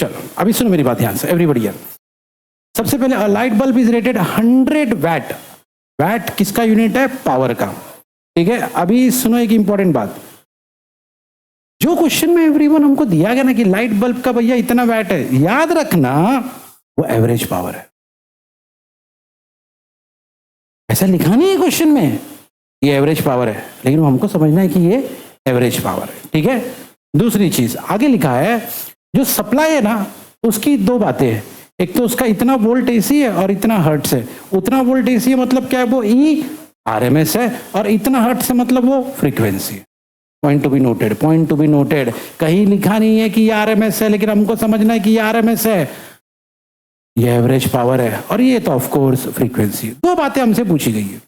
चलो अभी सुनो मेरी बात ध्यान से, एवरीबॉडी हियर। सबसे पहले light bulb is rated 100 watt. Watt किसका यूनिट है? पावर का। ठीक है, अभी सुनो एक इंपॉर्टेंट बात, जो क्वेश्चन में एवरीवन हमको दिया गया ना कि लाइट बल्ब का भैया इतना वैट है, याद रखना वो एवरेज पावर है। ऐसा लिखा नहीं है क्वेश्चन में ये एवरेज पावर है, लेकिन हमको समझना है कि ये एवरेज पावर है। ठीक है, दूसरी चीज आगे लिखा है, जो सप्लाई है ना उसकी दो बातें हैं, एक तो उसका इतना वोल्ट एसी है और इतना हर्ट्स है। उतना वोल्ट एसी है मतलब क्या है? वो ई आरएमएस है, और इतना हर्ट्स है मतलब वो फ्रीक्वेंसी है। Point to be noted, point to be noted. कहीं लिखा नहीं है कि ये आरएमएस है, लेकिन हमको समझना है कि ये आरएमएस है, ये एवरेज पावर है, और ये तो ऑफ कोर्स फ्रीक्वेंसी है। दो बातें हमसे पूछी गई है।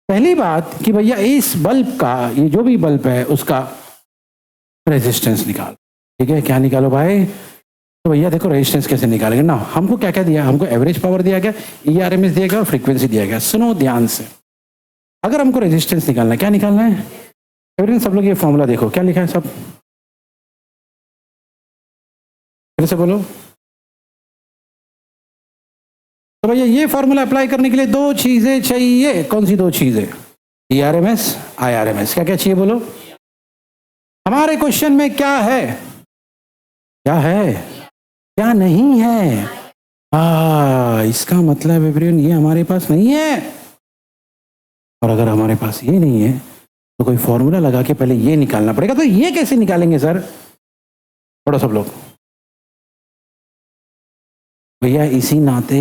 पहली बात कि भैया इस बल्ब का, ये जो भी बल्ब है उसका रेजिस्टेंस निकालो। ठीक है, क्या निकालो भाई? तो भैया देखो रेजिस्टेंस कैसे निकालेंगे ना, हमको क्या क्या दिया, हमको एवरेज पावर दिया गया, ईआरएमएस दिया गया और फ्रीक्वेंसी दिया गया। सुनो ध्यान से, अगर हमको रेजिस्टेंस निकालना है, क्या निकालना है? एवरीवन सब लोग ये फॉर्मूला देखो, क्या लिखा है सब, फिर से बोलो। तो भैया ये फॉर्मूला अप्लाई करने के लिए दो चीजें चाहिए। कौन सी दो चीजें? ईआरएमएस, आईआरएमएस। क्या क्या चाहिए बोलो? हमारे क्वेश्चन में क्या है, क्या है, क्या नहीं है? इसका मतलब एवरीवन ये हमारे पास नहीं है। और अगर हमारे पास ये नहीं है तो कोई फॉर्मूला लगा के पहले ये निकालना पड़ेगा। तो ये कैसे निकालेंगे सर? पढ़ो सब लोग भैया, इसी नाते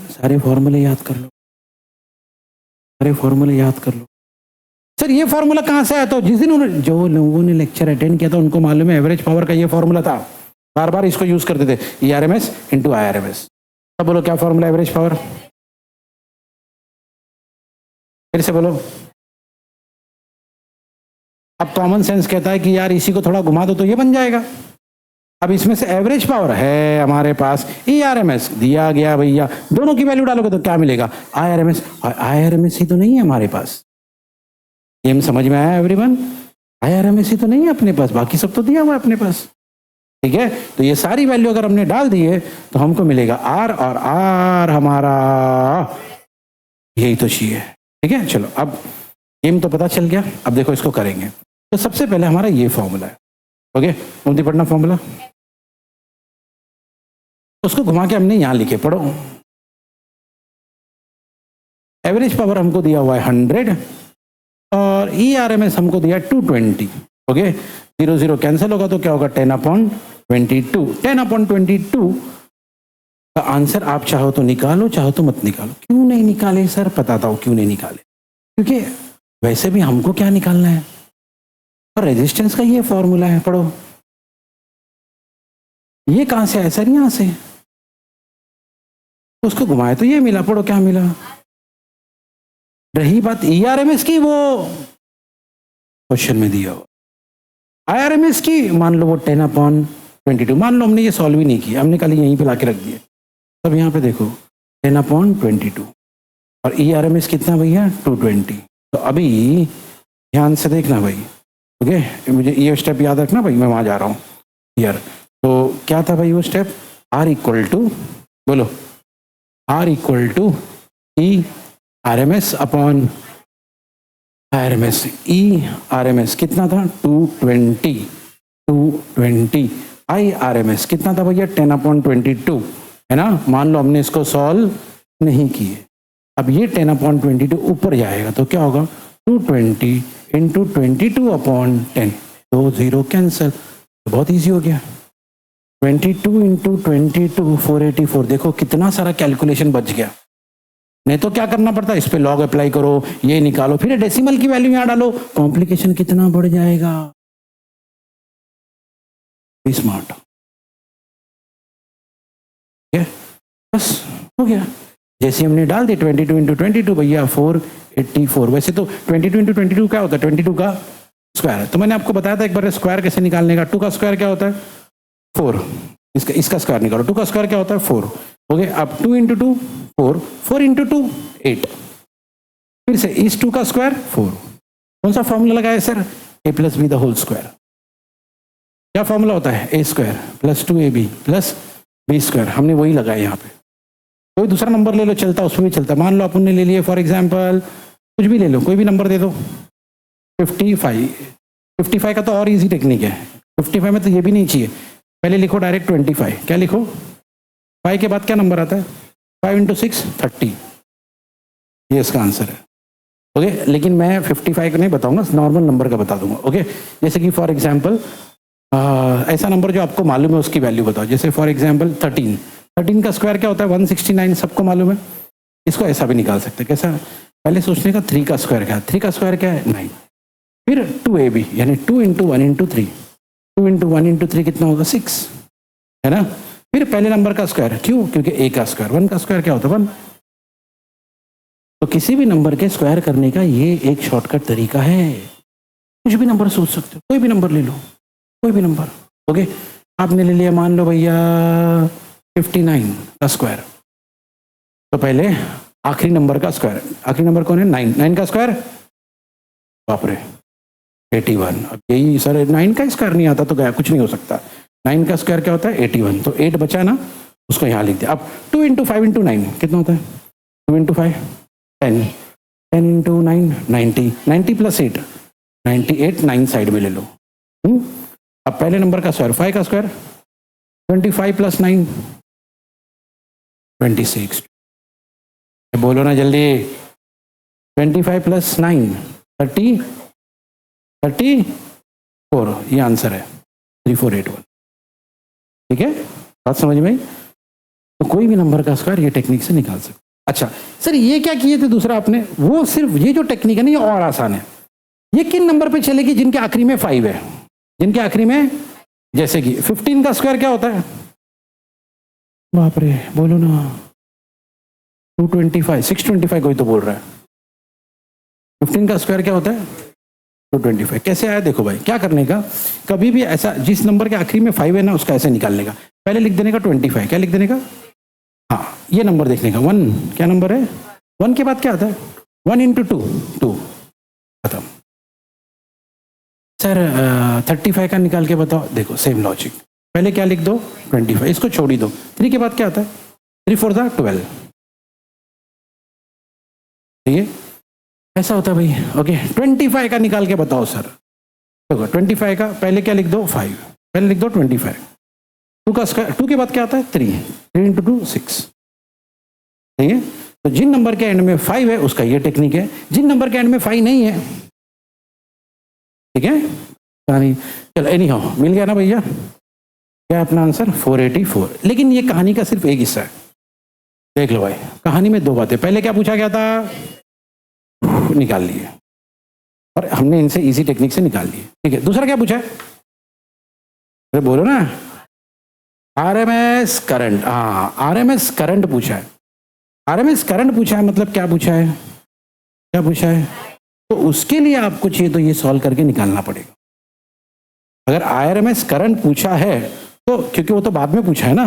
सारे फॉर्मूले याद कर लो, सारे फॉर्मूले याद कर लो। सर ये फॉर्मूला कहां से आया? तो जिस दिन जो लोगों ने लेक्चर अटेंड किया था उनको मालूम है एवरेज पावर का ये फॉर्मूला था, बार बार इसको यूज करते थे, ईआरएमएस इंटू आईआरएमएस। अब बोलो क्या फॉर्मूला एवरेज पावर? फिर से बोलो। अब कॉमन सेंस कहता है कि यार इसी को थोड़ा घुमा दो तो ये बन जाएगा। अब इसमें से एवरेज पावर है हमारे पास, ईआरएमएस दिया गया भैया, दोनों की वैल्यू डालोगे तो क्या मिलेगा? आईआरएमएस। और आईआरएमएस ही तो नहीं है हमारे पास, ये समझ में आया एवरीवन? आईआरएमएस ही तो नहीं है अपने पास, बाकी सब तो दिया हुआ है अपने पास। ठीक है, तो ये सारी वैल्यू अगर हमने डाल दी है तो हमको मिलेगा आर, और आर हमारा यही तो चाहिए। ठीक है, चलो अब गेम तो पता चल गया, अब देखो इसको करेंगे। तो सबसे पहले हमारा ये फॉर्मूला है, ओके, मोदी पढ़ना फॉर्मूला, उसको घुमा के हमने यहां लिखे, पढ़ो। एवरेज पावर हमको दिया हुआ है 100 और ईआरएमएस हमको दिया 220। ओके, 0 0 कैंसिल होगा तो क्या होगा? 10/22। 10/22 का आंसर आप चाहो तो निकालो, चाहो तो मत निकालो। क्यों नहीं निकाले सर? बताता हूं क्यों नहीं निकाले। क्योंकि वैसे भी हमको क्या निकालना है, और रेजिस्टेंस का ये फॉर्मूला है, पढ़ो। ये कहां से आया सर? यहां से। उसको घुमाए तो ये मिला, पढ़ो क्या मिला। रही बात ईआरएमएस की, वो क्वेश्चन में दिया हुआ। आईआरएमएस की मान लो वो 10/22, मान लो हमने ये सॉल्व ही नहीं किया, हमने खाली यहीं पे लाके रख दिया। तब यहाँ पे देखो 10/22 और ईआरएमएस कितना भैया? 220। तो अभी ध्यान से देखना भाई, ओके, मुझे ये स्टेप याद रखना भाई, मैं वहां जा रहा हूँ यार। तो क्या था भाई वो स्टेप? आर इक्वल टू, बोलो, R equal to E RMS upon RMS. E RMS कितना था? 220। आई आरएमएस कितना था भैया? 10/22 है ना। मान लो हमने इसको सॉल्व नहीं किए, अब ये 10/22 ऊपर जाएगा तो क्या होगा? 220 इंटू 22/10। 2 0 कैंसिल, तो बहुत ईजी हो गया। 22 इंटू 22 484। देखो कितना सारा कैलकुलेशन बच गया। नहीं तो क्या करना पड़ता है, इस पे लॉग अप्लाई करो, ये निकालो, फिर डेसिमल की वैल्यू यहां डालो, कॉम्प्लिकेशन कितना बढ़ जाएगा। स्मार्ट, बस हो गया। जैसे हमने डाल दी 22 इंटू 22 भैया 484। वैसे तो 22 इंटू 22 क्या होता है? 22 का स्क्वायर। तो मैंने आपको बताया था एक बार स्क्वायर कैसे निकालने का। 2 का स्क्वायर क्या होता है? 4। इसका स्क्वायर निकालो। 2 का स्क्वायर क्या होता है? 4। हो गया। अब 2 इंटू 2 4, 4 इंटू 2 8। फिर से इस 2 का स्क्वायर 4। कौन सा फॉर्मूला लगाया sir? a plus B the whole square. क्या फॉर्मूला होता है, A square plus 2ab plus B square, हमने वही लगाया यहाँ पे। कोई दूसरा नंबर ले लो चलता, उसमें भी चलता। मान लो अपन ने ले लिए फॉर एग्जांपल, कुछ भी ले लो, कोई भी नंबर दे दो, 55 का तो और इजी टेक्निक है। 55 में तो ये भी नहीं चाहिए, पहले लिखो डायरेक्ट 25। क्या लिखो, 5 के बाद क्या नंबर आता है, 5 × 6 30, ये इसका आंसर है। ओके, लेकिन मैं 55 का नहीं बताऊंगा, नॉर्मल नंबर का बता दूंगा। ओके, जैसे कि फॉर एग्जांपल ऐसा नंबर जो आपको मालूम है उसकी वैल्यू बताओ। जैसे फॉर एग्जांपल 13 का स्क्वायर क्या होता है, 169, सबको मालूम है। इसको ऐसा भी निकाल सकते हैं, कैसा, पहले सोचने का 3 का स्क्वायर क्या है, 3 का स्क्वायर क्या है 9, फिर 2ab यानी 2 × 1 × 3, 2 × 1 × 3 कितना होगा 6, है ना। फिर पहले नंबर का स्क्वायर, क्यों, क्योंकि a का स्क्वायर, 1 का स्क्वायर क्या होता है 1। तो किसी भी नंबर के स्क्वायर करने का ये एक शॉर्टकट तरीका है। कुछ भी नंबर सोच सकते हो, कोई भी नंबर ले लो, कोई भी नंबर। ओके, आपने ले लिया मान लो भैया 59 का स्क्वायर, तो पहले आखिरी नंबर का स्क्वायर, आखिरी नंबर कौन है 9, 9 का स्क्वायर, बाप रे 81। अब यही सर 9 का स्क्वायर नहीं आता तो गया, कुछ नहीं हो सकता। 9 का स्क्वायर क्या होता है 81, तो 8 बचा ना, उसको यहाँ लिख दिया। अब 2 × 5 × 9 कितना होता है, 2 × 5 10, 10 × 9 90, 90 + 8 98, 9 साइड में ले लो। अब पहले नंबर का स्क्वायर, 5 का स्क्वायर 25 + 9 26, बोलो ना जल्दी, 25 + 9 34, ये आंसर है 3481। ठीक है, बात समझ में आई? तो कोई भी नंबर का स्क्वायर ये टेक्निक से निकाल सकते। अच्छा सर, ये क्या किए थे दूसरा आपने, वो सिर्फ ये जो टेक्निक है ना, ये और आसान है। ये किन नंबर पे चलेगी, जिनके आखिरी में 5 है, जिनके आखिरी में, जैसे कि 15 का स्क्वायर क्या होता है, बाप रे बोलो ना, 225, 625 कोई तो बोल रहा है। 15 का स्क्वायर क्या होता है 225। कैसे आया देखो भाई, क्या करने का, कभी भी ऐसा जिस नंबर के आखिरी में 5 है ना, उसका ऐसे निकालने का, पहले लिख देने का 25, क्या लिख देने का, हाँ ये नंबर देखने का 1, क्या नंबर है 1 के बाद क्या आता है 1 × 2 2, खत्म। सर 35 का निकाल के बताओ, देखो सेम लॉजिक, पहले क्या लिख दो 25, इसको छोड़ ही दो, 3 के बाद क्या आता है 3 × 4 = 12, ठीक है, ऐसा होता है भाई। ओके, 25 का निकाल के बताओ सर, देखो 25 का पहले क्या लिख दो 5, पहले लिख दो 25, 2 का स्क्वायर, 2 के बाद क्या आता है 3, 3 × 2 6, ठीक है। तो जिन नंबर के एंड में 5 है उसका ये टेक्निक है, जिन नंबर के एंड में 5 नहीं है, ठीक है, कहानी चलो एनी हाउ मिल गया ना भैया, क्या अपना आंसर 484। लेकिन ये कहानी का सिर्फ एक हिस्सा है, देख लो भाई, कहानी में 2 बातें, पहले क्या पूछा गया था, निकाल लिए, और हमने इनसे इजी टेक्निक से निकाल लिए, ठीक है। दूसरा क्या पूछा है, अरे बोलो ना, आरएमएस करंट, हाँ आरएमएस करंट पूछा है। आरएमएस करंट पूछा है मतलब क्या पूछा है, क्या पूछा है, तो उसके लिए आपको चाहिए तो ये सॉल्व करके निकालना पड़ेगा। अगर आरएमएस करंट पूछा है तो, क्योंकि वो तो बाद में पूछा है ना,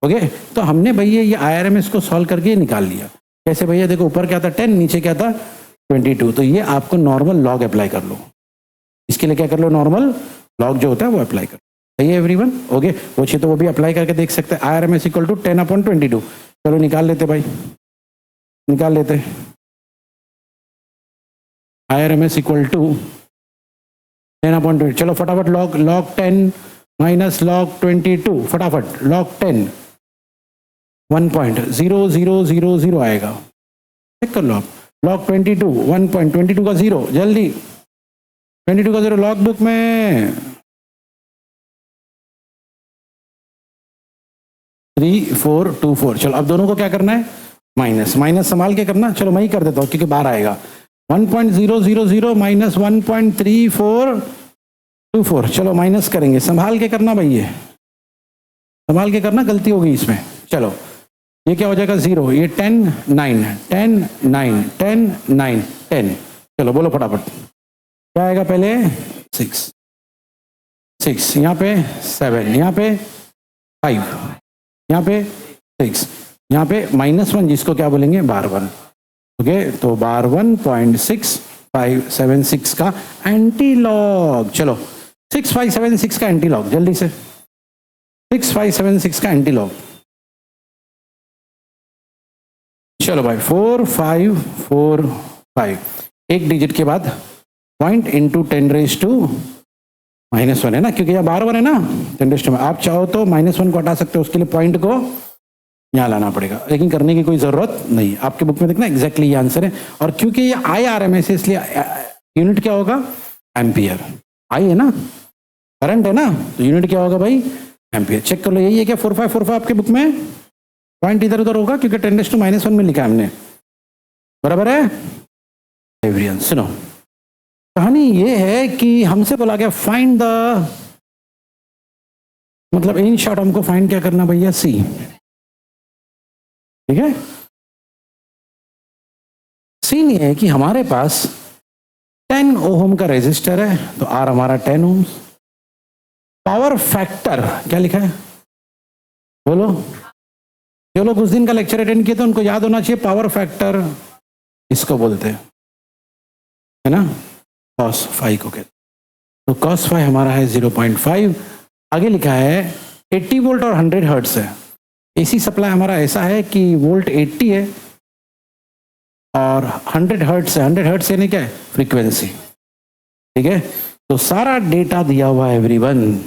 ओके, तो हमने भैया ये आरएमएस को सॉल्व करके निकाल लिया। कैसे भैया, देखो ऊपर क्या था 10, नीचे क्या था 22, तो ये आपको नॉर्मल लॉग अप्लाई कर लो, इसके लिए क्या कर लो, नॉर्मल लॉग जो होता है वो अप्लाई कर, सही है एवरीवन। ओके, वो चाहिए तो वो भी अप्लाई करके देख सकते हैं। आरएमएस = 10/22, चलो निकाल लेते भाई, निकाल लेते। आरएमएस = 10/22, चलो फटाफट लॉग 10 - log 22, फटाफट log 10 1.0000 आएगा, चेक कर लो आप। log 22 1.22 का 0, जल्दी 22 का 0 लॉग बुक में 3424। चलो अब दोनों को क्या करना है, माइनस, माइनस संभाल के करना, चलो मैं ही कर देता हूँ क्योंकि बाहर आएगा। 1.000 माइनस 1.3424, चलो माइनस करेंगे, संभाल के करना भाई, ये संभाल के करना, गलती हो गई इसमें। चलो ये क्या हो जाएगा 0, ये 10 9 10 9 10 9 10, चलो बोलो फटाफट, क्या आएगा पहले 6 6, यहाँ पे 7, यहाँ पे 5, यहाँ पे 6, यहाँ पे -1, जिसको क्या बोलेंगे बार 1। ओके, तो बार 1.6576 का एंटी लॉग। चलो 6576 का एंटी लॉग जल्दी से, 6576 का एंटी लॉग। चलो भाई 4545, एक डिजिट के बाद पॉइंट इंटू 10⁻⁻1 है ना, क्योंकि यहाँ बार बार है ना 10⁻, आप चाहो तो -1 को हटा सकते हो, उसके लिए पॉइंट को यहाँ लाना पड़ेगा, लेकिन करने की कोई जरूरत नहीं। आपके बुक में देखना एग्जैक्टली ये आंसर है, और क्योंकि ये IRMS है इसलिए यूनिट क्या होगा, एम्पियर। आई है ना, करंट है ना, तो यूनिट क्या होगा भाई, एम्पियर। चेक कर लो, यही है क्या 4545 आपके बुक में, पॉइंट इधर उधर होगा क्योंकि 10⁻⁻1 में लिखा है हमने, बराबर है एवरियन। सुनो, कहानी ये है कि हमसे बोला गया फाइंड द, मतलब इन शॉर्ट हमको फाइंड क्या करना भैया, सी, ठीक है। सीन ये है कि हमारे पास 10 ओम का रेजिस्टर है, तो आर हमारा 10 ओम। पावर फैक्टर क्या लिखा है बोलो, जो लोग उस दिन का लेक्चर अटेंड किए थे उनको याद होना चाहिए, पावर फैक्टर इसको बोलते हैं, है ना, cos फाई को कहते। तो cos फाई हमारा है 0.5। आगे लिखा है 80 वोल्ट और 100 हर्ट्ज है। एसी सप्लाई हमारा ऐसा है कि वोल्ट 80 है और 100 हर्ट्ज है। 100 हर्ट्ज यानी क्या है, फ्रीक्वेंसी, ठीक है। तो सारा डेटा दिया हुआ है एवरीवन,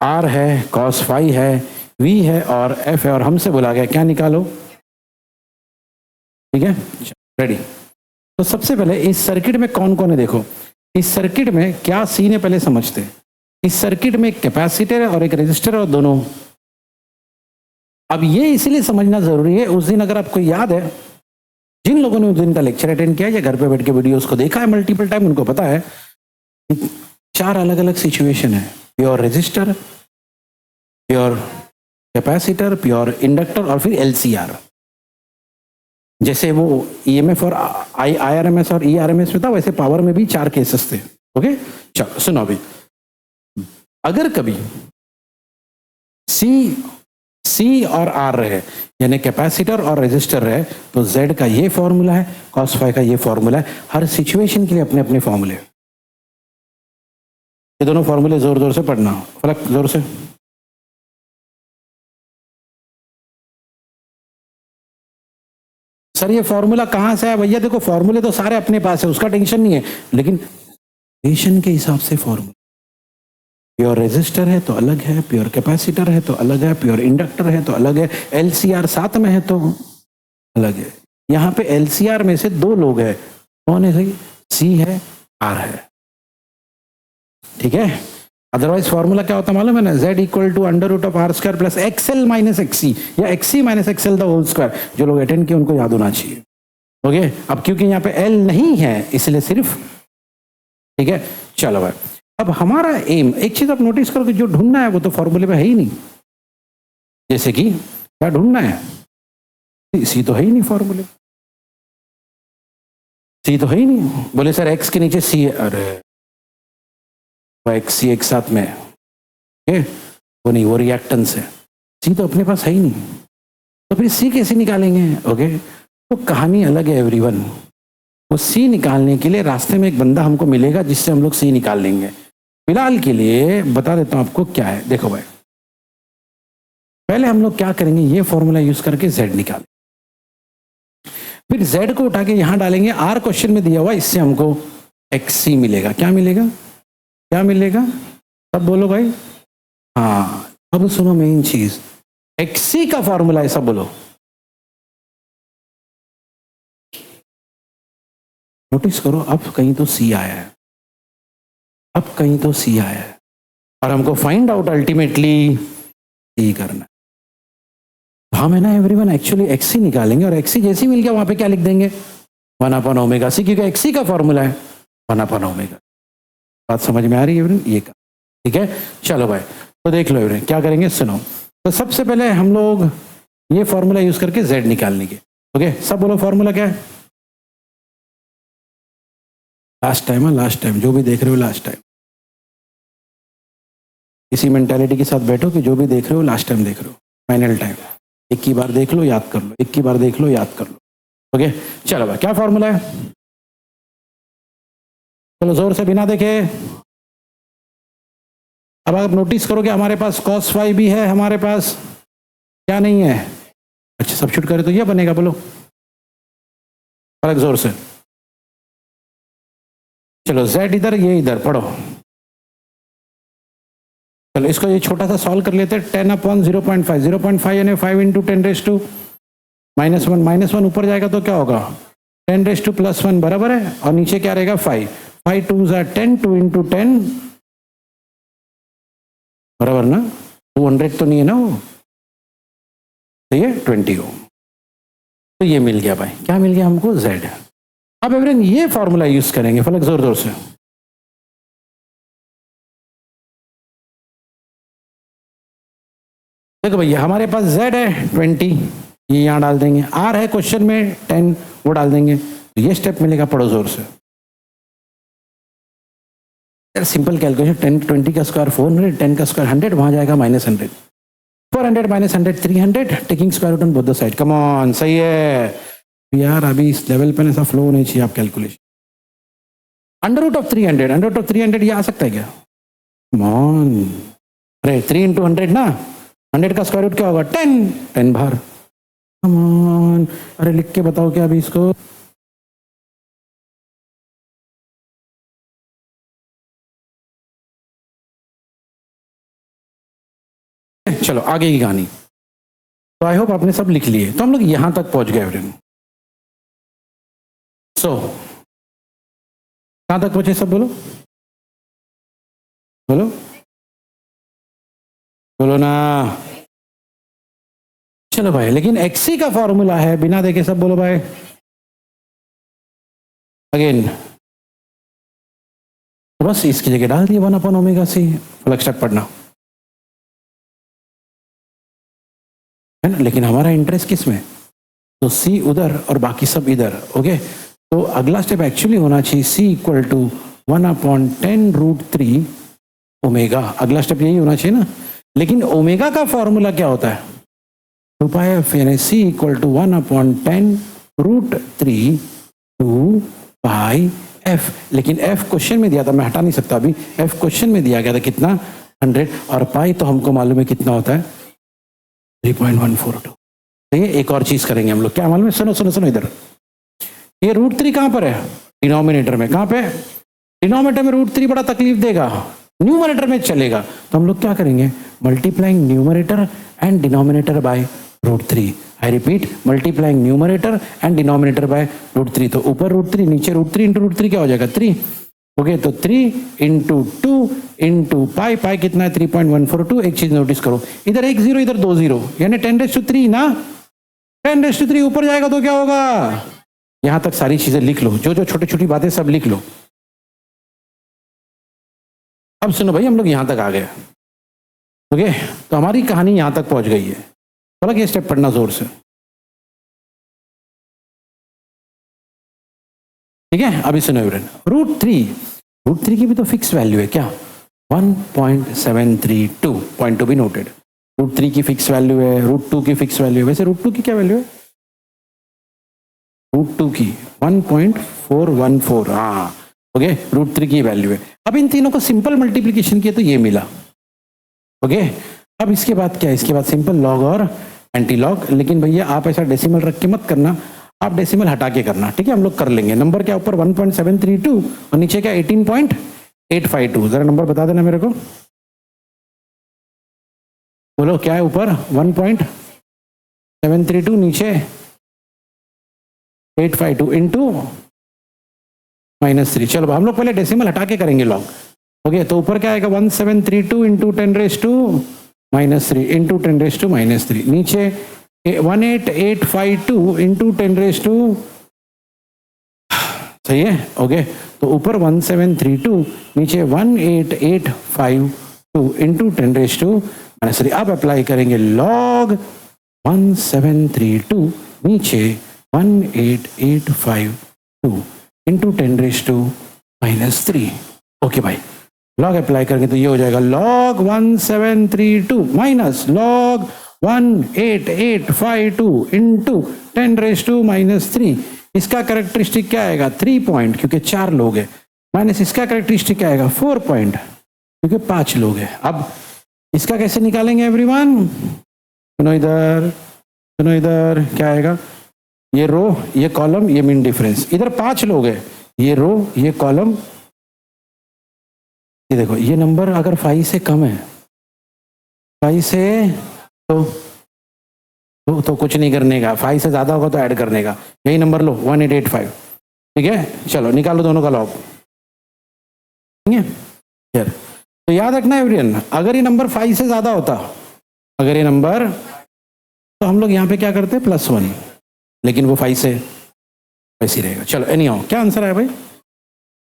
आर है, cos फाई है, V है और F है, और हमसे बोला गया क्या निकालो, ठीक है, रेडी। तो सबसे पहले इस सर्किट में कौन कौन है देखो, इस सर्किट में क्या सीन है पहले समझते हैं। इस सर्किट में एक कैपेसिटर है और एक रेजिस्टर है, और दोनों, अब ये इसलिए समझना जरूरी है, उस दिन अगर आपको याद है, जिन लोगों ने उस दिन का लेक्चर अटेंड किया या घर पे बैठ के वीडियोस को देखा है मल्टीपल टाइम, उनको पता है 4 अलग अलग सिचुएशन है, pure resistor, pure capacitor, pure inductor और फिर LCR। जैसे वो EMF और IRMS और ERMS में था, वैसे पावर में भी 4 केसेस थे। ओके, चलो सुनो अभी, अगर कभी C और R रहे, यानी कैपेसिटर और रेजिस्टर रहे, तो Z का ये फॉर्मूला है, cos फाई का ये फॉर्मूला है। हर सिचुएशन के लिए अपने अपने फॉर्मूले, ये दोनों फॉर्मूले जोर जोर से पढ़ना, फलक जोर से। सर ये फॉर्मूला कहां से है भैया, देखो फॉर्मूले तो सारे अपने पास है, उसका टेंशन नहीं है, लेकिन सिचुएशन के हिसाब से फॉर्मूला, प्योर रेजिस्टर है तो अलग है, प्योर कैपेसिटर है तो अलग है, प्योर इंडक्टर है तो अलग है, LCR साथ में है तो अलग है। यहाँ पे LCR में से 2 लोग हैं, कौन है सही, C है, R है, ठीक है। अदरवाइज फॉर्मूला क्या होता मालूम है ना, Z equal to √R² plus XL minus XC या XC minus XL the whole square. जो लोग अटेंड किए उनको याद होना चाहिए। ओके, अब क्योंकि यहाँ पे L नहीं है इसलिए सिर्फ, ठीक है। चलो भाई, अब हमारा एम, एक चीज आप नोटिस करो कि जो ढूंढना है वो तो फॉर्मूले में है ही नहीं। जैसे कि क्या ढूंढना है, सी तो है ही नहीं फॉर्मूले, सी तो है ही नहीं। बोले सर एक्स के नीचे सी है, अरे एक्स सी एक साथ में वो नहीं, वो रिएक्टेंस है, सी तो अपने पास है ही नहीं, तो फिर सी कैसे निकालेंगे। ओके, तो कहानी अलग है एवरीवन। वो सी निकालने के लिए रास्ते में एक बंदा हमको मिलेगा जिससे हम लोग सी निकाल लेंगे। फिलहाल के लिए बता देता हूं आपको क्या है। देखो भाई, पहले हम लोग क्या करेंगे, ये फॉर्मूला यूज करके Z निकालें, फिर Z को उठा के यहां डालेंगे। R क्वेश्चन में दिया हुआ, इससे हमको XC मिलेगा। क्या मिलेगा, क्या मिलेगा, सब बोलो भाई। हाँ, अब सुनो मेन चीज, XC का फॉर्मूला है, सब बोलो। नोटिस करो, अब कहीं तो C आया है, अब कहीं तो C आया है, और हमको फाइंड आउट अल्टीमेटली C करना है। हम है ना एवरीवन एक्चुअली XC निकालेंगे, और XC जैसे मिल गया वहां पे क्या लिख देंगे, 1/ω/C, क्योंकि XC का फॉर्मूला है 1/ω। बात समझ में आ रही है एवरीवन, ये का, ठीक है। चलो भाई, तो देख लो एवरीवन क्या करेंगे, सुनो। तो सबसे पहले हम लोग ये फॉर्मूला यूज करके Z निकाल लेंगे। ओके, सब बोलो फॉर्मूला क्या है। लास्ट टाइम है, लास्ट टाइम जो भी देख रहे हो लास्ट टाइम, इसी मेंटालिटी के साथ बैठो कि जो भी देख रहे हो लास्ट टाइम देख रहे हो, फाइनल टाइम। एक की बार देख लो, याद कर लो, एक की बार देख लो, याद कर लो। ओके, चलो भाई, क्या फॉर्मूला है, चलो जोर से बिना देखे। अब आप नोटिस करोगे हमारे पास cos फाई भी है, हमारे पास क्या नहीं है। अच्छा सब्स्टिट्यूट करें तो ये बनेगा, बोलो फर्क जोर से। चलो z इधर, ये इधर, पढ़ो। चलो इसको ये छोटा सा सॉल्व कर लेते हैं। 10/0.5, 0.5 यानी 5 इंटू 10⁻⁻1, -1 ऊपर जाएगा तो क्या होगा 10⁻+1 बराबर है, और नीचे क्या रहेगा 5, 5 2s are 10, 2 इंटू 10 बराबर ना, 200 तो नहीं है ना वो, तो ये 20 हो। तो ये मिल गया भाई, क्या मिल गया हमको z। अब एवरेन ये फॉर्मूला यूज करेंगे, फलक जोर जोर से। देखो भैया हमारे पास z है 20, ये यहां डाल देंगे, r है क्वेश्चन में 10, वो डाल देंगे, तो ये स्टेप मिलेगा, पढ़ो जोर से। सिंपल कैलकुलेशन, 10 20 का स्क्वायर 400, 10 का स्क्वायर 100, वहां जाएगा -100, 400 -100 300, taking square root on both the side. Come on, सही है यार, अभी इस लेवल पर ऐसा फ्लो नहीं चाहिए आप कैलकुलेशन। √300, √300 ये आ सकता है क्या? कम ऑन, अरे 3 इंटू 100 ना, 100 का स्क्वायर रूट क्या होगा 10, 10 बाहर। कम ऑन, अरे लिख के बताओ क्या अभी इसको। चलो आगे की कहानी, तो आई होप आपने सब लिख लिए। तो हम लोग यहां तक पहुंच गए एवरीवन। सो कहां तक पहुंचे सब, बोलो बोलो बोलो ना। चलो भाई, लेकिन एक्सी का फॉर्मूला है, बिना देखे सब बोलो भाई अगेन। तो बस इसकी जगह डाल दिए 1/ω/c, फलक स्टेप पढ़ना है ना। लेकिन हमारा इंटरेस्ट किस में, तो c उधर और बाकी सब इधर। ओके, तो अगला स्टेप एक्चुअली होना चाहिए c = 1/10√3 ओमेगा। अगला स्टेप यही होना चाहिए ना, लेकिन ओमेगा का फॉर्मूला क्या होता है 2πf, यानी c = 1/10√3 2πf। लेकिन f क्वेश्चन में दिया था, मैं हटा नहीं सकता अभी, f क्वेश्चन में दिया गया था कितना 100, और पाई तो हमको मालूम है कितना होता है 3.142। तो ये एक और चीज करेंगे हम लोग, क्या मालूम है, सुनो सुनो सुनो इधर, ये √3 कहां पर है, डिनोमिनेटर में। कहां पे, डिनोमिनेटर में √3 बड़ा तकलीफ देगा, न्यूमरेटर में चलेगा। तो हम लोग क्या करेंगे, multiplying numerator and denominator by √3। I repeat, multiplying numerator and denominator by √3। तो ऊपर √3, नीचे √3 इंटू √3 क्या हो जाएगा 3। ओके, तो 3 इंटू 2 इंटू पाई, पाई कितना है 3.142। एक चीज नोटिस करो, इधर 1 0 इधर 2 0, यानी 10⁻³ ना, 10⁻³ ऊपर जाएगा तो क्या होगा, यहां तक सारी चीजें लिख लो, जो जो छोटी छोटी बातें सब लिख लो। अब सुनो भाई, हम लोग यहां तक आ गए। ओके, तो हमारी कहानी यहां तक पहुंच गई है। थोड़ा ये स्टेप पढ़ना जोर से, ठीक है। अभी सुनो एवरेन, √3 की भी तो फिक्स वैल्यू है क्या, 1.732, पॉइंट टू बी नोटेड। √3 की फिक्स वैल्यू है, √2 की फिक्स वैल्यू है। वैसे √2 की क्या वैल्यू है, √2 की 1.414, हाँ ओके, √3 की वैल्यू है। अब इन तीनों को सिंपल मल्टीप्लीकेशन किया तो ये मिला। ओके, अब इसके बाद क्या है, इसके बाद सिंपल लॉग और एंटी लॉग। लेकिन भैया आप ऐसा डेसिमल रख के मत करना, आप डेसिमल हटा के करना, ठीक है। हम लोग कर लेंगे। नंबर क्या ऊपर 1.732 और नीचे क्या 18.852, जरा नंबर बता देना मेरे को, बोलो क्या है ऊपर 1.732, नीचे 852 इंटू -3। चलो हम लोग पहले डेसिमल हटा के करेंगे लॉग। ओके, तो ऊपर क्या आएगा 1732 इंटू 10⁻³ इंटू 10⁻⁻3, नीचे 18852 इंटू 10⁻, सही है। ओके, तो ऊपर 1732, नीचे 18852 इंटू 10⁻⁻3। अब अप्लाई करेंगे लॉग 1732, नीचे 18852 इंटू 10⁻⁻3। ओके भाई, लॉग अप्लाई करेंगे तो ये हो जाएगा log 1732 माइनस log 18852 इंटू 10⁻⁻3। इसका कैरेक्टरिस्टिक क्या आएगा 3 पॉइंट, क्योंकि 4 लोग हैं, माइनस इसका कैरेक्टरिस्टिक क्या आएगा 4 पॉइंट। क्योंकि 5 लोग हैं। अब इसका कैसे निकालेंगे एवरीवन? सुनो इधर, सुनो इधर, क्या आएगा? ये रो, ये कॉलम, ये मीन डिफरेंस। इधर 5 लोग हैं, ये रो, ये कॉलम, ये देखो, ये नंबर अगर 5 से कम है, 5 से तो कुछ नहीं करने का, 5 से ज्यादा होगा तो ऐड करने का। यही नंबर लो 1885, ठीक है। चलो निकालो दोनों का लॉग, ठीक है। तो याद रखना एवरीवन, अगर ये नंबर 5 से ज्यादा होता, अगर ये नंबर, तो हम लोग यहाँ पे क्या करते +1, लेकिन वो 5 से वैसे ही रहेगा। चलो एनी हाउ, क्या आंसर है भाई?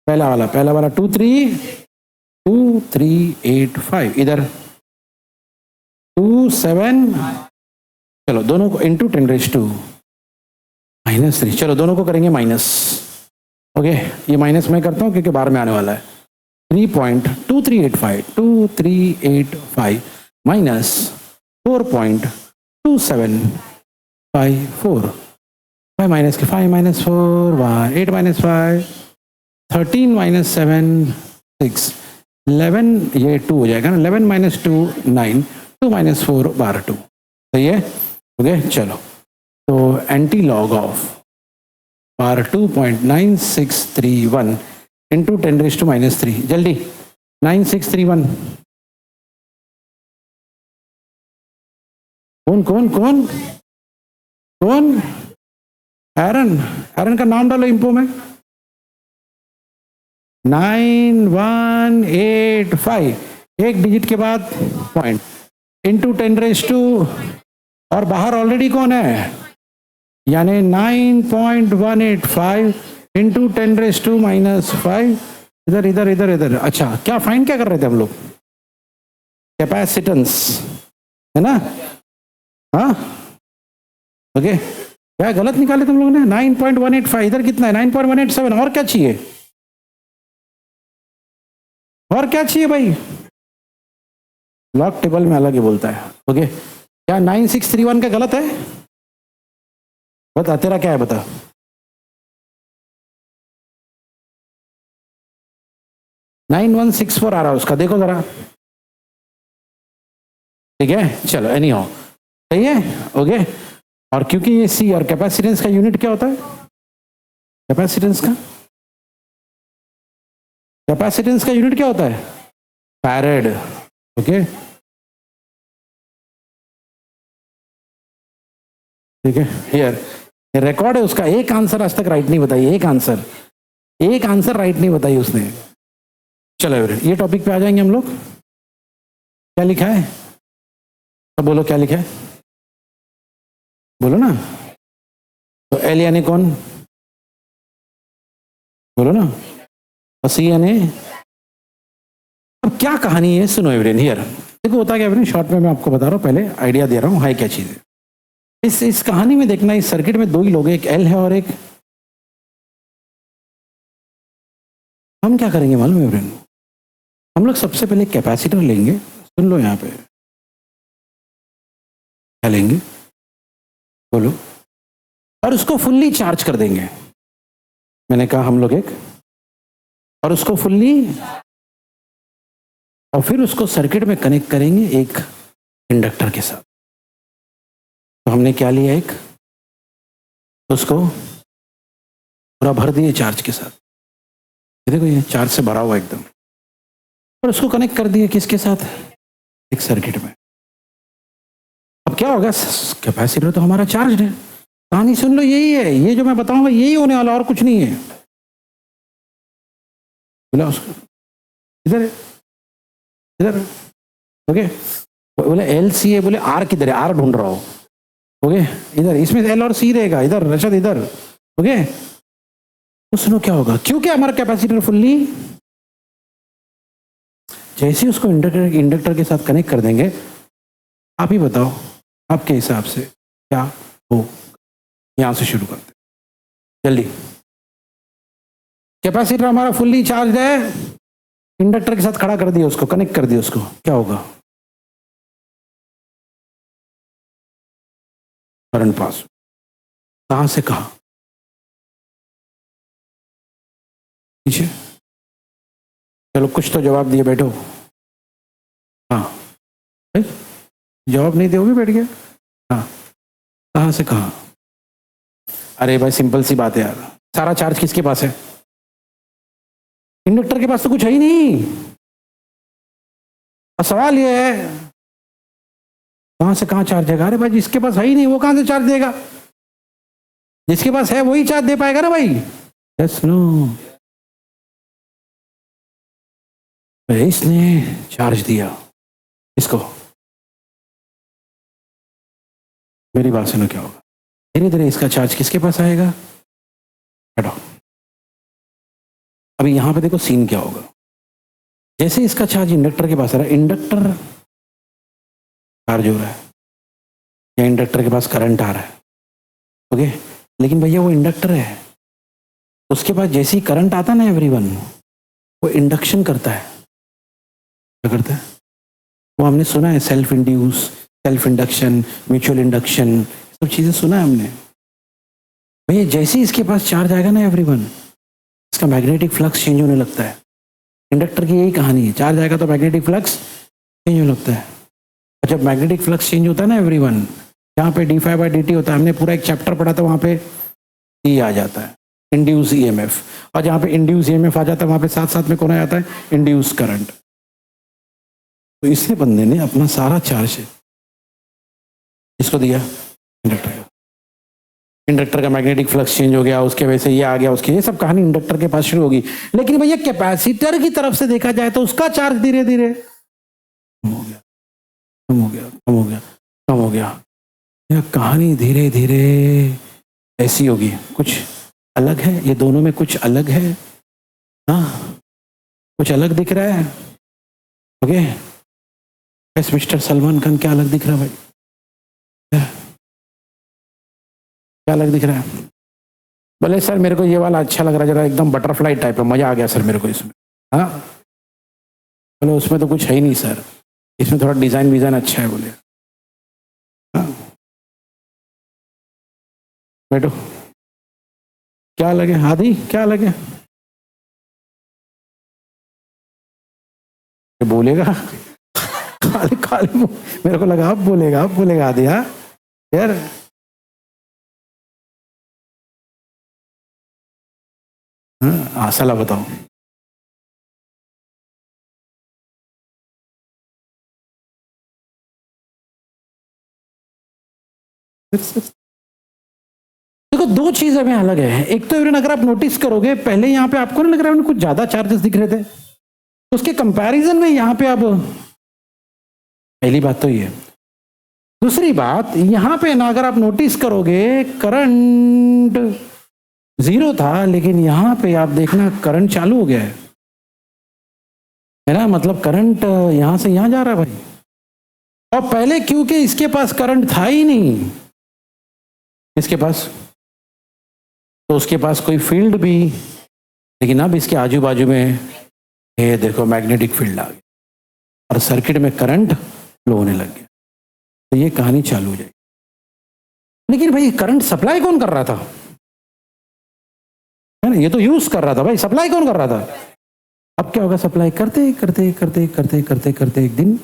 पहला वाला 2385, इधर 27, चलो दोनों को इंटू 10⁻⁻3, चलो दोनों को करेंगे माइनस। ओके, ये माइनस मैं करता हूँ क्योंकि बाहर में आने वाला है। 3.2385 माइनस 4.2754, 5 माइनस 4 1, 8 माइनस 5, 13 माइनस 7 6, 11, ये 2 हो जाएगा ना, 11 माइनस 2 9, 2 माइनस 4 12 2, सही है। ओके चलो, तो anti log of power 2.9631 into 10⁻⁻3, जल्दी 9631, कौन कौन कौन कौन? एरन का नाम डालो इंपो में। 9185, एक डिजिट के बाद पॉइंट, इंटू 10⁻, और बाहर ऑलरेडी कौन है, यानी 9.185 इंटू 10⁻⁻5, इधर इधर इधर इधर। अच्छा, क्या फाइंड क्या कर रहे थे हम लोग? कैपेसिटेंस, है ना? हाँ ओके, क्या गलत निकाले तुम लोगों ने? 9.185, इधर कितना है? 9.187, और क्या चाहिए? और क्या चाहिए भाई? लॉग टेबल में अलग ही बोलता है। ओके, क्या 9631 का गलत है? बता, तेरा क्या है बता। नाइन 164 आ रहा है उसका, देखो जरा, ठीक है। चलो एनी हाउ, सही है। ओके, और क्योंकि ये सी, और कैपेसिटेंस का यूनिट क्या होता है? कैपेसिटेंस का यूनिट क्या होता है? फैरेड। ओके ठीक है, हियर रिकॉर्ड है उसका। एक आंसर आज तक राइट नहीं बताई, एक आंसर राइट नहीं बताई उसने। चलो ये टॉपिक पे आ जाएंगे हम लोग। क्या लिखा है तो बोलो, क्या लिखा है बोलो ना। तो एल यानी कौन, बोलो ना। और सी यानी, अब क्या कहानी है सुनो एवरीवन। हियर देखो होता क्या एवरीवन, शॉर्ट में मैं आपको बता रहा हूँ, पहले आइडिया दे रहा हूँ हाई क्या चीज है। इस कहानी में देखना, इस सर्किट में 2 ही लोग हैं, एक एल है और एक, हम क्या करेंगे मालूम है एवरीवन? हम लोग सबसे पहले कैपेसिटर लेंगे, सुन लो यहाँ पे, क्या लेंगे बोलो, और उसको फुल्ली चार्ज कर देंगे। मैंने कहा हम लोग एक, और उसको फुल्ली, और फिर उसको सर्किट में कनेक्ट करेंगे एक इंडक्टर के साथ। तो हमने क्या लिया, एक, उसको पूरा भर दिए चार्ज के साथ, देखो ये चार्ज से भरा हुआ एकदम, और उसको कनेक्ट कर दिए किसके साथ? एक सर्किट में। अब क्या होगा, कैपेसिटर तो हमारा चार्ज है। कहानी सुन लो, यही है, ये जो मैं बताऊंगा यही होने वाला, और कुछ नहीं है। बोला उसको, इधर इधर, ओके। बोले एल सी है, बोले आर किधर है, आर ढूंढ रहा हो, ओके। इधर इसमें एल और सी रहेगा, इधर रशद इधर, ओके। तो सुनो क्या होगा, क्योंकि हमारा कैपेसिटर फुल्ली, जैसे उसको इंडक्टर के साथ कनेक्ट कर देंगे, आप ही बताओ आपके हिसाब से क्या हो। यहां से शुरू करते जल्दी। कैपेसिटर हमारा फुल्ली चार्ज है, इंडक्टर के साथ खड़ा कर दिया, उसको कनेक्ट कर दिया, उसको क्या होगा? करंट पास, कहां से कहां? पीछे। चलो कुछ तो जवाब दिए, बैठो। जवाब नहीं दोगे बैठ गया। हाँ, कहाँ से कहाँ? अरे भाई सिंपल सी बात है यार, सारा चार्ज किसके पास है? इंडक्टर के पास तो कुछ है ही नहीं। और सवाल ये है कहां से कहां चार्ज देगा? अरे भाई जिसके पास है ही नहीं वो कहां से चार्ज देगा? जिसके पास है वही चार्ज दे पाएगा ना भाई। Yes no? इसने चार्ज दिया इसको, मेरी बात सुनो, क्या होगा? धीरे धीरे इसका चार्ज किसके पास आएगा? हटो, अभी यहां पे देखो सीन क्या होगा। जैसे इसका चार्ज इंडक्टर के पास आ रहा है, इंडक्टर चार्ज हो रहा है या इंडक्टर के पास करंट आ रहा है, ओके। लेकिन भैया वो इंडक्टर है, उसके पास जैसे ही करंट आता ना एवरीवन, वो इंडक्शन करता है। क्या करता है? वो हमने सुना है, self induce, self induction, mutual induction, सब चीजें सुना है हमने। भैया जैसे ही इसके पास चार्ज आएगा ना एवरीवन, इसका मैग्नेटिक फ्लक्स चेंज होने लगता है। इंडक्टर की यही कहानी है, चार्ज आएगा तो मैग्नेटिक फ्लक्स चेंज होने लगता है। और जब मैग्नेटिक फ्लक्स चेंज होता है ना एवरीवन, जहाँ पे d∅dt होता है, हमने पूरा एक चैप्टर पढ़ा था, वहाँ पे ई आ जाता है, इंड्यूस ईएमएफ। और जहाँ पे इंड्यूस ईएमएफ आ जाता है, वहाँ पे साथ साथ में कौन आ जाता है? Induce current. तो इसने बंदे ने अपना सारा चार्ज इसको दिया, इंडक्टर का। इंडक्टर का मैग्नेटिक फ्लक्स चेंज हो गया, उसके वजह से ये आ गया, उसकी ये सब कहानी इंडक्टर के पास शुरू होगी। लेकिन भैया कैपेसिटर की तरफ से देखा जाए तो उसका चार्ज धीरे धीरे कम हो गया, कम हो गया, कम हो गया, कम हो गया। यह कहानी धीरे धीरे ऐसी होगी, कुछ अलग है ये दोनों में, कुछ अलग है। हाँ, कुछ अलग दिख रहा है, okay. Yes mister Salman Khan, क्या अलग दिख रहा है भाई? क्या अलग दिख रहा है? बोले सर मेरे को ये वाला अच्छा लग रहा है, जरा एकदम बटरफ्लाई टाइप है, मजा आ गया सर मेरे को इसमें। हाँ, बोले उसमें तो कुछ है ही नहीं सर, इसमें थोड़ा डिजाइन विजाइन अच्छा है। बोले हाँ बैठो, क्या अलग है? आदि क्या अलग है? बोलेगा काले काले मेरे को लगा आप बोलेगा आदि। हाँ यार, हाँ सला बताओ। देखो दो चीजें में अलग है। एक तो अगर आप नोटिस करोगे, पहले यहाँ पे आपको नहीं लग रहा है कुछ ज्यादा चार्जेस दिख रहे थे, उसके कंपैरिजन में यहाँ पे अब, पहली बात तो ये। दूसरी बात यहाँ पे ना, अगर आप नोटिस करोगे करंट जीरो था, लेकिन यहाँ पे आप देखना करंट चालू हो गया है ना, मतलब करंट यहां से यहां जा रहा है भाई। और पहले क्योंकि इसके पास करंट था ही नहीं, इसके पास, तो उसके पास कोई फील्ड भी, लेकिन अब इसके आजू बाजू में ये देखो मैग्नेटिक फील्ड आ गया और सर्किट में करंट फ्लो होने लग गया, तो ये कहानी चालू हो जाएगी। लेकिन भाई करंट सप्लाई कौन कर रहा था? है ना, ये तो यूज कर रहा था भाई, सप्लाई कौन कर रहा था? अब क्या होगा? सप्लाई करते करते करते करते करते करते एक दिन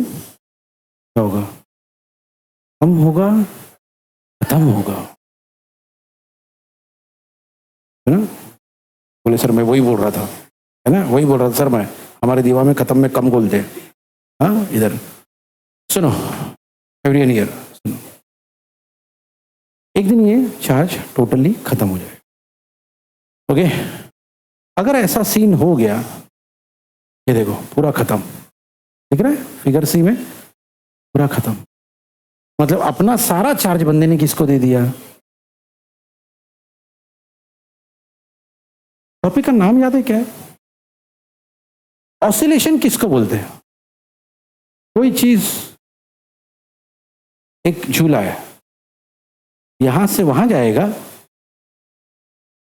क्या होगा? कम होगा, खत्म होगा, है ना। बोले सर मैं वही बोल रहा था, है ना, वही बोल रहा था सर मैं, हमारे दीवार में खत्म में कम बोलते। हाँ इधर सुनो, एवरीवन हियर सुनो, एक दिन ये चार्ज टोटली खत्म हो जाए, ओके। अगर ऐसा सीन हो गया, ये देखो पूरा खत्म, दिख रहा है फिगर सी में, पूरा खत्म, मतलब अपना सारा चार्ज बंदे ने किसको दे दिया? टॉपिक का नाम याद है क्या है? ऑसिलेशन किसको बोलते हैं? कोई चीज, एक झूला है, यहां से वहां जाएगा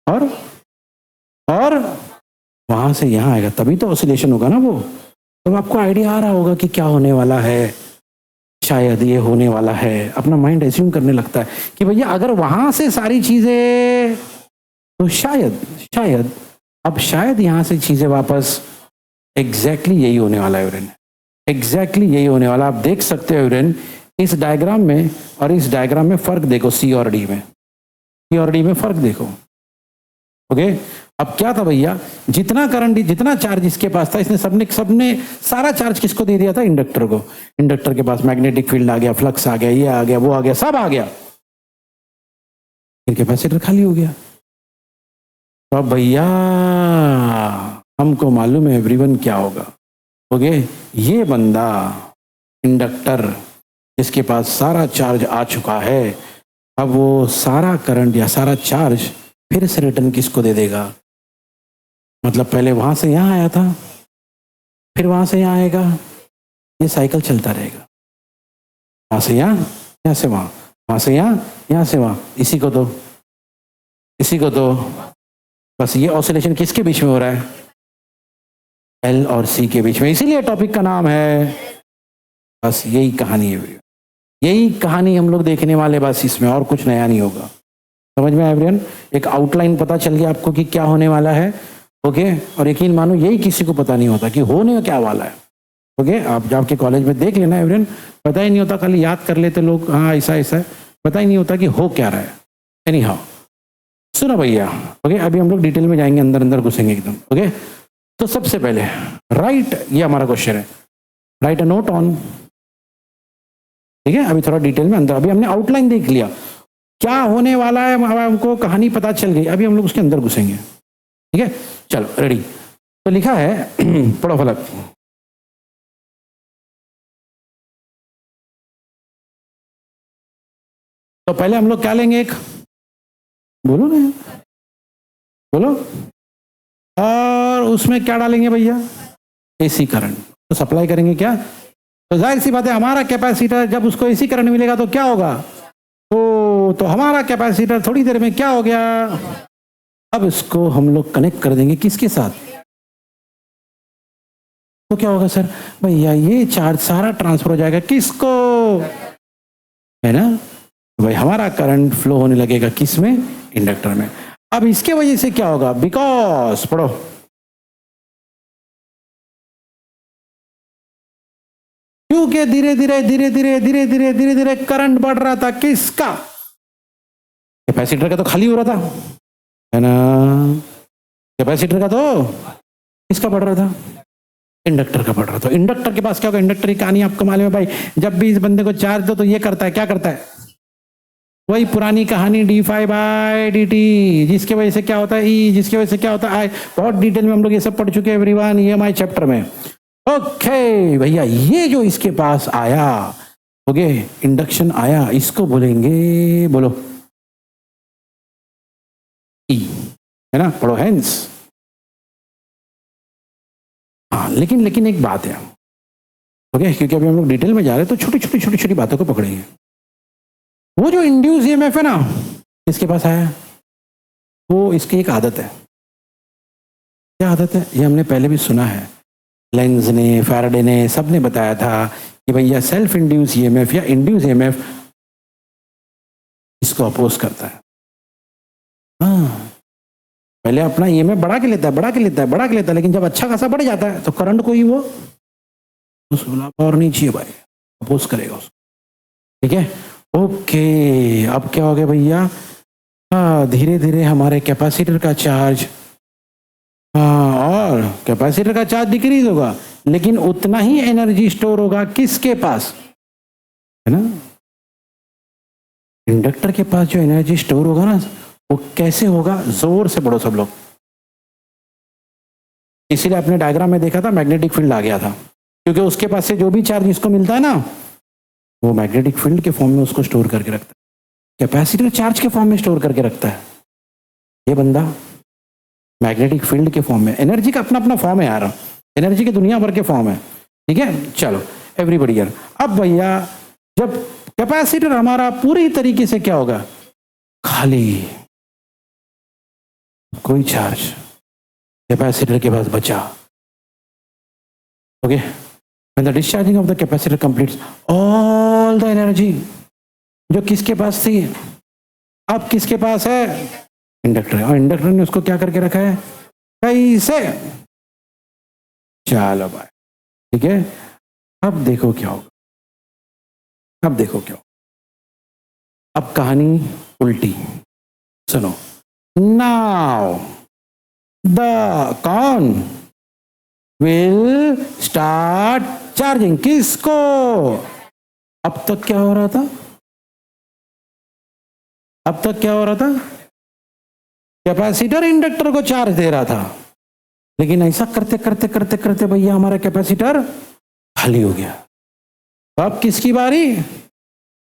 और वहां से यहां आएगा, तभी तो ऑसिलेशन होगा ना वो। तो आपको आइडिया आ रहा होगा कि क्या होने वाला है, शायद ये होने वाला है। अपना माइंड एज्यूम करने लगता है कि भैया अगर वहां से सारी चीजें, तो शायद अब शायद यहां से चीजें वापस, एग्जैक्टली यही होने वाला है। एग्जैक्टली यही होने वाला। आप देख सकते हो एवरेन, इस डायग्राम में और इस डायग्राम में फर्क देखो, सी और डी में, सी और डी में फर्क देखो। ओके, अब क्या था भैया, जितना करंट, जितना चार्ज इसके पास था, इसने सबने सबने सारा चार्ज किसको दे दिया था? इंडक्टर को। इंडक्टर के पास मैग्नेटिक फील्ड आ गया, फ्लक्स आ गया, ये आ गया, वो आ गया, सब आ गया, फिर कैपेसिटर खाली हो गया। तो अब भैया हमको मालूम है एवरीवन क्या होगा। ओके, ये बंदा इंडक्टर जिसके पास सारा चार्ज आ चुका है, अब वो सारा करंट या सारा चार्ज फिर से रिटर्न किसको दे देगा? मतलब पहले वहां से यहां आया था, फिर वहां से यहां आएगा, ये साइकिल चलता रहेगा। वहां से यहां, यहां से वहां, वहां से यहां, यहां से वहां, इसी को तो बस ये ऑसिलेशन किसके बीच में हो रहा है? एल और सी के बीच में। इसीलिए टॉपिक का नाम है, बस यही कहानी है, यही कहानी हम लोग देखने वाले, बस इसमें और कुछ नया नहीं होगा। समझ में एवरीवन? एक आउटलाइन पता चल गया आपको कि क्या होने वाला है। ओके, और यकीन मानो यही किसी को पता नहीं होता कि होने क्या वाला है। ओके, आप जब के कॉलेज में देख लेना एवरीवन, पता ही नहीं होता, खाली याद कर लेते लोग, हाँ ऐसा ऐसा है, पता ही नहीं होता कि हो क्या रहा है। एनी हाउ, सुनो भैया। ओके, अभी हम लोग डिटेल में जाएंगे, अंदर अंदर घुसेंगे एकदम। ओके, तो सबसे पहले राइट, ये हमारा क्वेश्चन है, राइट अ नोट ऑन। ठीक है, अभी थोड़ा डिटेल में अंदर, अभी हमने आउटलाइन देख लिया, क्या होने वाला है हमको कहानी पता चल गई, अभी हम लोग उसके अंदर घुसेंगे। ठीक है, चलो रेडी। तो लिखा है पढ़ो फलक। तो पहले हम लोग क्या लेंगे, एक बोलो ना, बोलो, और उसमें क्या डालेंगे भैया? AC current. तो सप्लाई करेंगे क्या? तो जाहिर सी बात है, हमारा कैपेसिटर जब उसको एसी करंट मिलेगा तो क्या होगा? तो हमारा कैपेसिटर थोड़ी देर में क्या हो गया? अब इसको हम लोग कनेक्ट कर देंगे किसके साथ? तो क्या होगा सर? भैया ये चार्ज सारा ट्रांसफर हो जाएगा किसको? है ना भाई, हमारा करंट फ्लो होने लगेगा किस में? इंडक्टर में। अब इसके वजह से क्या होगा? बिकॉज, पढ़ो, क्योंकि धीरे धीरे धीरे धीरे धीरे धीरे धीरे धीरे करंट बढ़ रहा था, किसका? कैपेसिटर का तो खाली हो रहा था, है ना? कैपेसिटर का तो किसका बढ़ रहा था? इंडक्टर का बढ़ रहा था। इंडक्टर के पास क्या होगा? इंडक्टर की कहानी आपको मालूम है भाई, जब भी इस बंदे को चार्ज दो तो ये करता है, क्या करता है? वही पुरानी कहानी, D phi by D T, जिसके वजह से क्या होता है? ई, जिसकी वजह से क्या होता है? बहुत डिटेल में हम लोग ये सब पढ़ चुके हैं एवरीवन, ये हमारे चैप्टर में। ओके भैया, ये जो इसके पास आया, ओके, इंडक्शन आया, इसको बोलेंगे, बोलो, ई, है ना? पढ़ो, हेंस। हाँ, लेकिन एक बात है, ओके, क्योंकि अभी हम लोग डिटेल में जा रहे हैं तो छोटी छोटी बातों को पकड़ेंगे। वो जो इंड्यूस ईएमएफ है ना, इसके पास आया, वो इसकी एक आदत है। क्या आदत है? ये हमने पहले भी सुना है, लेंज ने, फैराडे ने, सब ने बताया था कि भैया सेल्फ इंड्यूस ईएमएफ या इंड्यूस ईएमएफ इसको अपोज करता है। हाँ, पहले अपना ईएमएफ बढ़ा के लेता है, लेकिन जब अच्छा खासा बढ़ जाता है तो करंट को ही वो और नहीं चाहिए भाई, अपोज करेगा उसको। ठीक है, ओके। अब क्या हो गया भैया? हाँ, धीरे धीरे हमारे कैपेसिटर का चार्ज, हाँ, और कैपेसिटर का चार्ज डिक्रीज होगा, लेकिन उतना ही एनर्जी स्टोर होगा किसके पास? है ना, इंडक्टर के पास जो एनर्जी स्टोर होगा ना, वो कैसे होगा? जोर से पढ़ो सब लोग। इसीलिए अपने डायग्राम में देखा था, मैग्नेटिक फील्ड आ गया था, क्योंकि उसके पास से जो भी चार्ज इसको मिलता है ना, वो मैग्नेटिक फील्ड के फॉर्म में उसको स्टोर करके रखता है। कैपेसिटर चार्ज के फॉर्म में स्टोर करके रखता है, ये बंदा मैग्नेटिक फील्ड के फॉर्म में। एनर्जी का अपना अपना फॉर्म है यार, एनर्जी की दुनिया भर के फॉर्म है। ठीक है, चलो एवरीबॉडी यार। अब भैया जब कैपेसिटर हमारा पूरी तरीके से क्या होगा? खाली, कोई चार्ज कैपेसिटर के पास बचा। Okay, when the discharging of the capacitor completes all the energy जो किसके पास थी, अब किसके पास है? इंडक्टर। और इंडक्टर ने उसको क्या करके रखा है? कैसे? चलो भाई, ठीक है, अब देखो क्या होगा, अब देखो क्या होगा। अब कहानी उल्टी सुनो। नाउ द कौन विल स्टार्ट चार्जिंग, किसको? अब तक क्या हो रहा था? अब तक क्या हो रहा था? कैपेसिटर इंडक्टर को चार्ज दे रहा था, लेकिन ऐसा करते करते करते करते भैया हमारा कैपेसिटर खाली हो गया। तो अब किसकी बारी?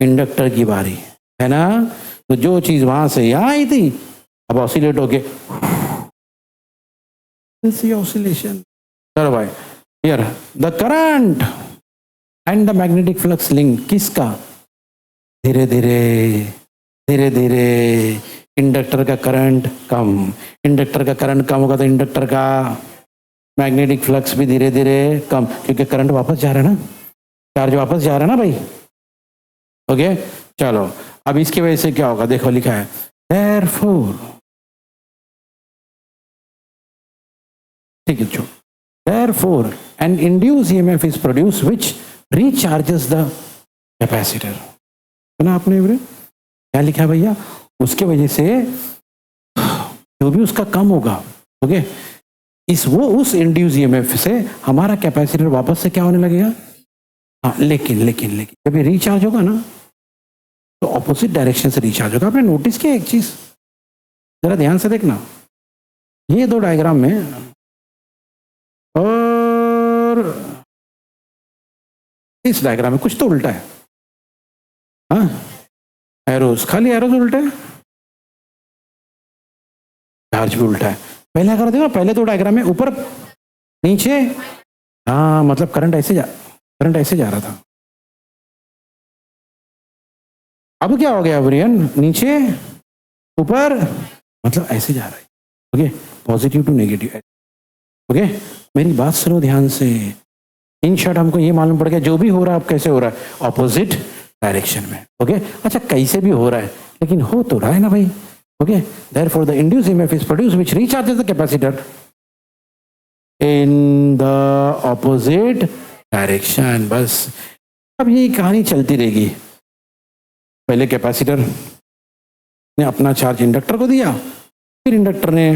इंडक्टर की बारी है ना। तो जो चीज वहां से यहां आई थी अब ऑसिलेट होके ऑसिलेशन। चलो भाई, here the current and the magnetic flux link किसका? धीरे धीरे धीरे धीरे इंडक्टर का करंट कम, इंडक्टर का करंट कम होगा तो इंडक्टर का मैग्नेटिक फ्लक्स भी धीरे धीरे कम, क्योंकि करंट वापस जा रहा है ना, चार्ज वापस जा रहा है ना भाई। ओके चलो, अब इसकी वजह से क्या होगा देखो, लिखा है therefore, ठीक है छोड़, therefore an induced EMF is produced which recharges the capacitor। सुना आपने इवरे? क्या लिखा है भैया? उसके वजह से जो भी उसका कम होगा, ओके, वो उस इंड्यूस ईएमएफ से हमारा कैपेसिटर वापस से क्या होने लगेगा? हाँ, लेकिन लेकिन लेकिन जब ये रिचार्ज होगा ना तो ऑपोजिट डायरेक्शन से रिचार्ज होगा। आपने नोटिस किया एक चीज, जरा ध्यान से देखना, ये दो डायग्राम में और इस डायग्राम में कुछ तो उल्टा है। हाँ, एरोज, खाली एरोज उल्टा है, चार्ज भी उल्टा है। पहले अगर देखो, पहले दो डायग्राम में ऊपर नीचे, हाँ मतलब करंट ऐसे जा रहा था। अब क्या हो गया ब्रियन? नीचे ऊपर, मतलब ऐसे जा रहा है। Okay, positive to negative. Okay, मेरी बात सुनो ध्यान से। इन शॉर्ट हमको ये मालूम पड़ गया जो भी हो रहा है अब कैसे हो रहा है, ऑपोजिट डायरेक्शन में। ओके, अच्छा कैसे भी हो रहा है लेकिन हो तो रहा है ना भाई। Okay, therefore the induced EMF is produced which recharges the capacitor in the opposite direction। बस अब ये कहानी चलती रहेगी। पहले कैपेसिटर ने अपना चार्ज इंडक्टर को दिया, फिर इंडक्टर ने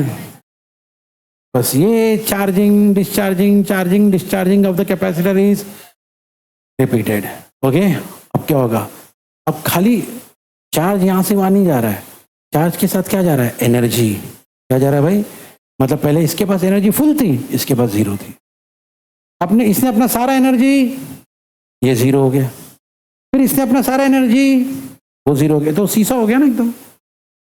बस ये charging discharging of the capacitor is repeated. Okay, अब क्या होगा? अब खाली चार्ज यहां से वहां नहीं जा रहा है, चार्ज के साथ क्या जा रहा है? एनर्जी। क्या जा रहा है भाई? मतलब पहले इसके पास एनर्जी फुल थी, इसके पास जीरो थी। अपने इसने अपना सारा एनर्जी, ये जीरो हो गया, फिर इसने अपना सारा एनर्जी, वो जीरो हो गया, तो सीसा हो गया ना एकदम,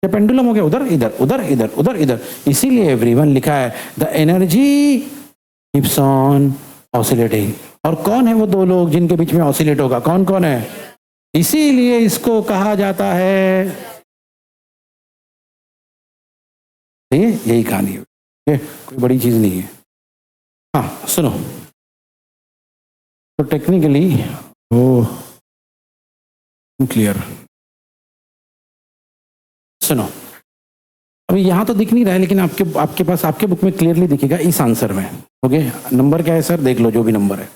ये पेंडुलम हो गया, उधर इधर उधर इधर उधर इधर। इसीलिए एवरीवन लिखा है the energy keeps on oscillating. और कौन है वो दो लोग जिनके बीच में ऑसिलेट होगा? कौन कौन है? इसीलिए इसको कहा जाता है, यही कहानी है, कोई बड़ी चीज नहीं है। हाँ सुनो, तो टेक्निकली वो क्लियर, सुनो अभी यहां तो दिख नहीं रहा है लेकिन आपके पास आपके बुक में क्लियरली दिखेगा इस आंसर में। ओके, नंबर क्या है सर? देख लो जो भी नंबर है।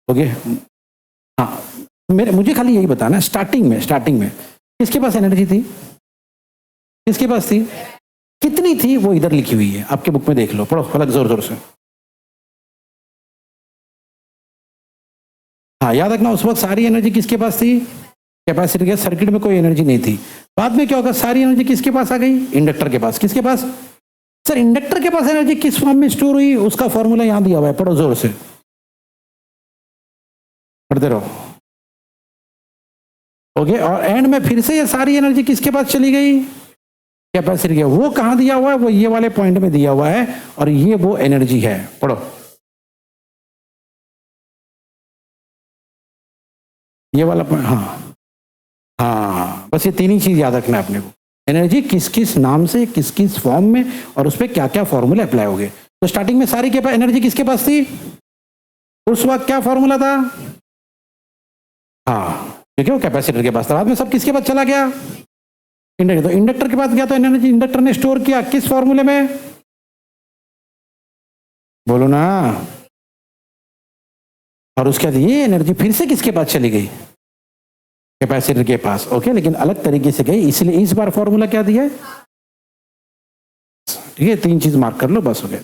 ओके, हाँ मुझे खाली यही बताना, स्टार्टिंग में किसके पास एनर्जी थी? किसके पास थी? कितनी थी? वो इधर लिखी हुई है आपके बुक में, देख लो, पढ़ो फलक जोर जोर से। हाँ याद रखना, उस वक्त सारी एनर्जी किसके पास थी? कैपेसिटर के सर्किट में कोई एनर्जी नहीं थी। बाद में क्या होगा? सारी एनर्जी किसके पास आ गई? इंडक्टर के पास। किसके पास? सर इंडक्टर के पास एनर्जी किस फॉर्म में स्टोर हुई? उसका फॉर्मूला यहां दिया हुआ है, पढ़ो जोर से, पढ़ते रहो। ओके, और एंड में फिर से ये सारी एनर्जी किसके पास चली गई? कैपेसिटर के। वो कहां दिया हुआ है? वो ये वाले पॉइंट में दिया हुआ है, और ये वो एनर्जी है, पढ़ो। ये वाला पॉइंट, हाँ बस ये तीन ही चीज याद रखना है अपने को। एनर्जी किस किस नाम से, किस किस फॉर्म में, और उस पर क्या क्या फॉर्मूला अप्लाई हो गए। तो स्टार्टिंग में सारी के पास एनर्जी किसके पास थी? उस वक्त क्या फॉर्मूला था? हाँ, क्योंकि वो कैपेसिटर के पास था। बाद में सब किसके पास चला गया? इंडक्टर। तो इंडक्टर के पास गया तो एनर्जी इंडक्टर ने स्टोर किया किस फॉर्मूले में? बोलो ना, और उसके बाद ये एनर्जी फिर से किसके पास चली गई, कैपेसिटर के पास। ओके, लेकिन अलग तरीके से गई, इसलिए इस बार फॉर्मूला क्या दिया है, ठीक है, 3 चीज मार्क कर लो, बस हो गया।